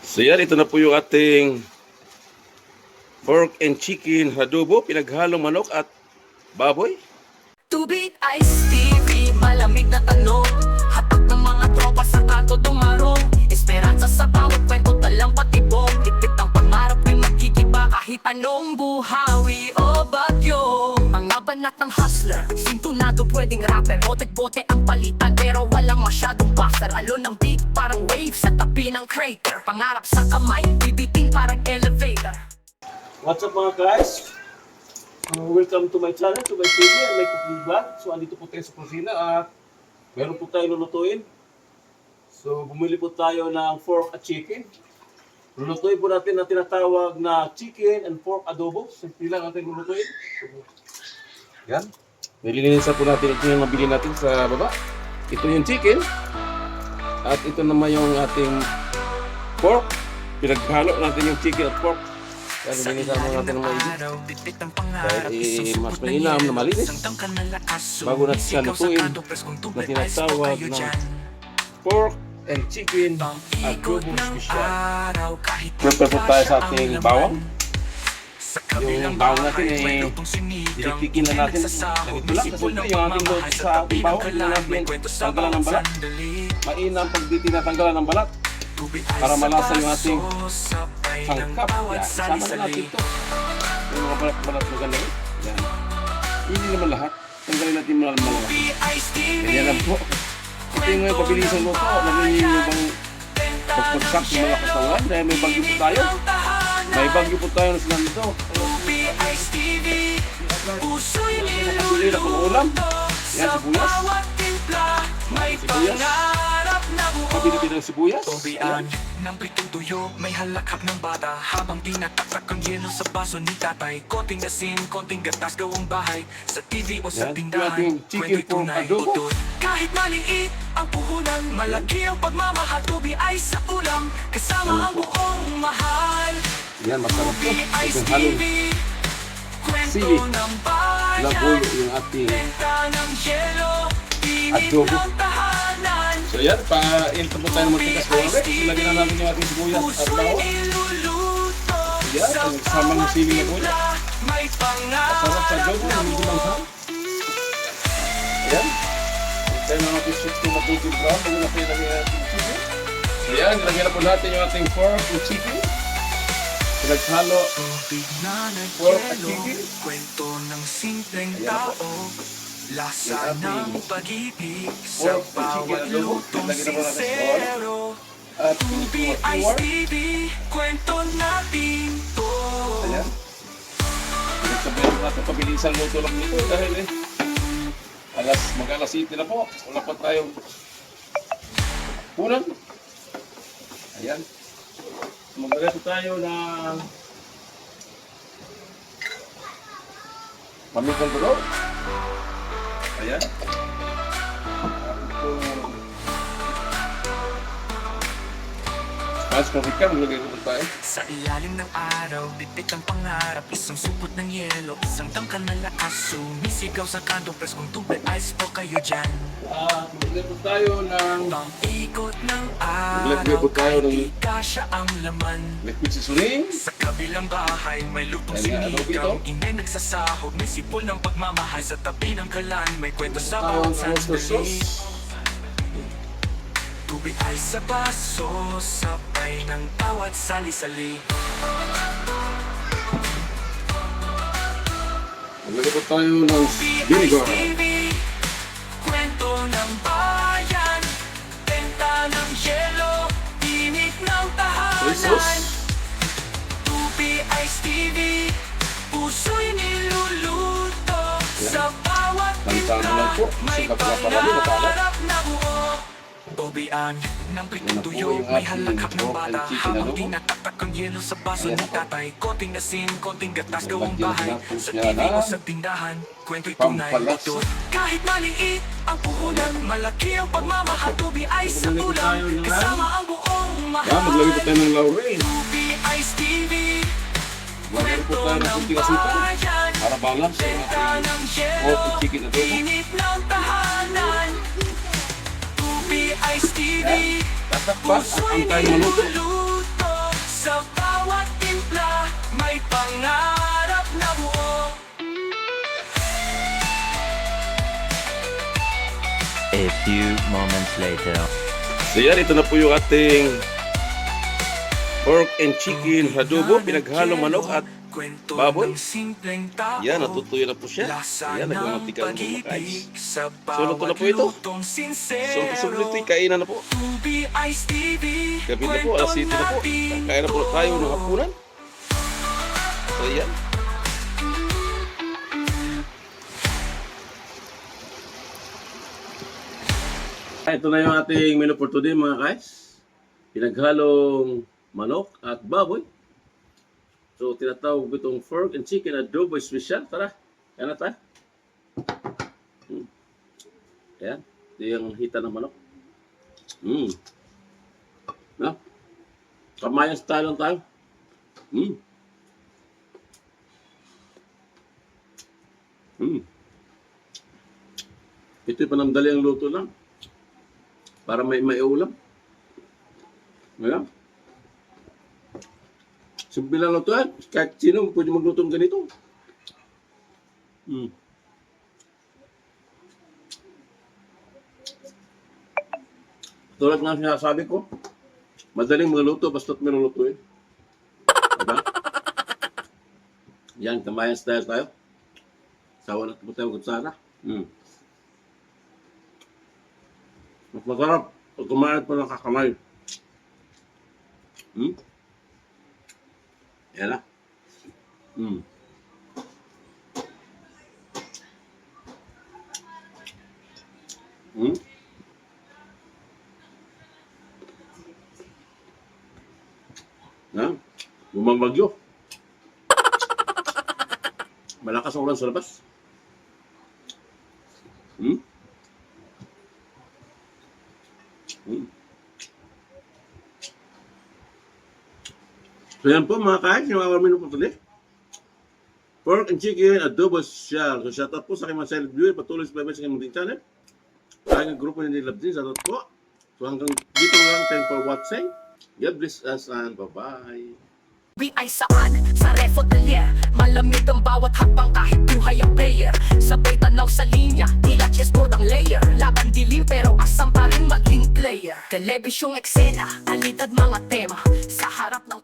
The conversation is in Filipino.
So yan, ito na po yung ating pork and chicken adobo, pinaghalong manok at baboy. Tubig Ice TV, malamig na tanong. Hatak ng mga tropa sa kanto dumarong. Esperanza sa bawat kwento, talang patibong. Tipit ang pangarap ay magkikiba kahit anong buhawi o bagyo. Mga banat ng hustler, sintunado pwedeng rapper. Bote-bote ang palitan pero walang masyadong buffer. Alon ng beat parang wave sa tabi ng crater. Pangarap sa kamay, bibitin parang elevator. What's up mga guys? Welcome to my channel, to my TV and my cooking vlog. So andito po tayo sa kusina at meron po tayo lulutuin. So bumili po tayo ng pork at chicken. Lulutuin po natin na tinatawag na chicken and pork adobo. Simple lang natin lulutuin. Yan. Nililinisan po natin ito yung nabili natin sa baba. Ito yung chicken. At ito naman yung ating pork. Pinaghalo natin yung chicken at pork. Yan, nililinisan mo natin ng maigi. Dahil mas mainam na malinis. Bago natin siya lutuin na tinatawag ng pork and chicken adobo special. Prepare po tayo sa ating bawang. Yung bawang natin diniktikin na natin. Ganito lang, kasi yung ating load sa ating bawang, hindi na natin tanggalan ng balat. Mainam pag di tinatanggalan ng balat para malasa yung ating sangkap. Yan, sama na natin ito. Yung mga balat-balat na ganun. Yan. Hindi naman lahat. Tanggalin natin malaman. Ganyan lang po. Ito yung mga pabilisan mo po. Naging yung bang pagpagsak ng mga katawan dahil may bagyo po tayo. May bagyo po tayo na silang ito. Nakasuli na kung ulam. Yan, sibuyas. Sibuyas. Pabili-bili ng sibuyas. Tubian ng pritong tuyo, may halakhak ng bata. Habang tinataktak ang yelo sa baso ni tatay. Konting asin, konting gatas, gawang bahay. Sa TV o sa Yan, tindahan, yung chicken kwento tunay pork adobo. o tut. Kahit maliit ang puhunan, malaki ang pagmamahal. Tubi ay sa ulam, kasama ang buong mahal. Yan, masarap po. Tubi Ice Itong halong TV, kwento sili. ng bayan. labuyo yung ating Benta ng yelo, init adobo. ng tahanan. So yan, pa-into po tayo ng matikas ko ulit. Ilagyan na namin yung ating sibuyas at bawang. Yan, ang samang sili na ulit. Masarap sa adobo, medyo manghang. Ayan. Tayo na natin shift yung matubig brown. Bago natin ilagyan natin chicken. So yan, ilagyan na po natin yung ating pork and chicken. Pinaghalo. Pork at chicken. Kwento ng simpleng Ayan na po. tao. Lasa Yung ating ng pag-ibig sa pork and chicken bawat adobo. lutong Lagyan na po natin sa bowl. sincero. At Tubi yung Ice pork. TV, kwento natin to. Ayan. Pinagsabihan po natin pabilisan luto lang nito dahil mag-alas 7 na po. Wala pa tayong punan. Ayan. Maglagay po tayo ng pamikang dulo. Ayan. Spice paprika, maglagay po tayo. Sa ilalim ng araw, bitik ang pangarap. Isang supot ng yelo, isang tangkal ng lakas. Sumisigaw sa kanto, preskong tubig, ice po kayo dyan. Maglagay po tayo ng Pang-ikot ng Maglagay araw, po tayo kahit ng di kasya ang laman. liquid seasoning. Sa kabilang bahay, may lutong Ayan, ano sinigang. ito? Inay nagsasahog, may sipol ng pagmamahal. Sa tabi ng kalan, may kwento sa Tawang bawat oyster sandali. sauce. Tubig ay sa baso, sabay ng tawat sali-sali. Maglagay po tayo ng vinegar. TV, kwento ng bayan, benta ng yelo, init ng Soy tahanan. sauce. Tupi Ice TV, puso'y niluluto. Sa bawat Tantang mo lang po, may kasi pagpaparami, makalat. pangarap na buo. Tubian ng pritong Yan po tuyo, yung may ating halakhak ng pork and bata. chicken Habang adobo. tinataktak ang yelo sa baso Ayan ni po. tatay. Konting asin, konting gatas, gawang Lagyan bahay. natin Sa siya TV o ng sa tindahan, kwento'y tunay pampalas. ito. Kahit maliit ang puhunan, malaki ang pagmamahal. Tubi ay sa Maglagay po ulam, tayo ng- kasama ang buong mahal. Yan, maglagay po tayo ng laurel. Tubi Ice TV, Maglagay po tayo ng kunting asukal para balance yung benta ating ng pork and chicken yelo, adobo. init ng tahanan. Tubi Ice TV, Yan. Tatakpan at antay maluto. puso'y niluluto. few moments later. So yan, ito na po yung ating pork and chicken adobo, pinaghalong manok at baboy. Yan, natutuyo na po siya. Yan, nagmamantika na po mga guys. So, luto na po ito. So, sulit kainan na po. Gabi na po, alas 7 na po. Kaya na po tayo ng hapunan. So, yan. Ito na yung ating menu for today mga guys. Pinaghalong manok at baboy. So, tinatawag ko itong pork and chicken adobo special. Tara, yan na tayo. Ayan, ito yung hita ng manok. Na? Kamayan style lang tayo. Ito yung panandali ang luto lang. Para may ulam. Ayan. Simple lang ito yan. Kahit sino pwede magluto ng ganito. Tulad nga sinasabi ko, madaling magluto basta't may lulutuin. Diba? Yan, kamayan style tayo. Sawa na ito tayo kutsara. Mas masarap pag kumain pa ng kakamay. Yan na. Yan. Bumabagyo. Malakas ang ulan sa labas. So yan po mga kain, yung our menu po today. Pork and chicken adobo special. So shout out po sa aking mga silent viewer, patuloy sa sa aking munting channel. Sa aking grupo ni Love Din, shout out po. So hanggang dito lang, thank for watching. God bless us and bye-bye. Ay saan? Sa refodelier. Malamig ang bawat hakbang kahit buhay ang player. Sabay tanaw sa linya, tila chessboard ang layer. Laban dilim pero asam pa rin maging player. Telebisyong eksena, alitad mga tema. Sa harap ng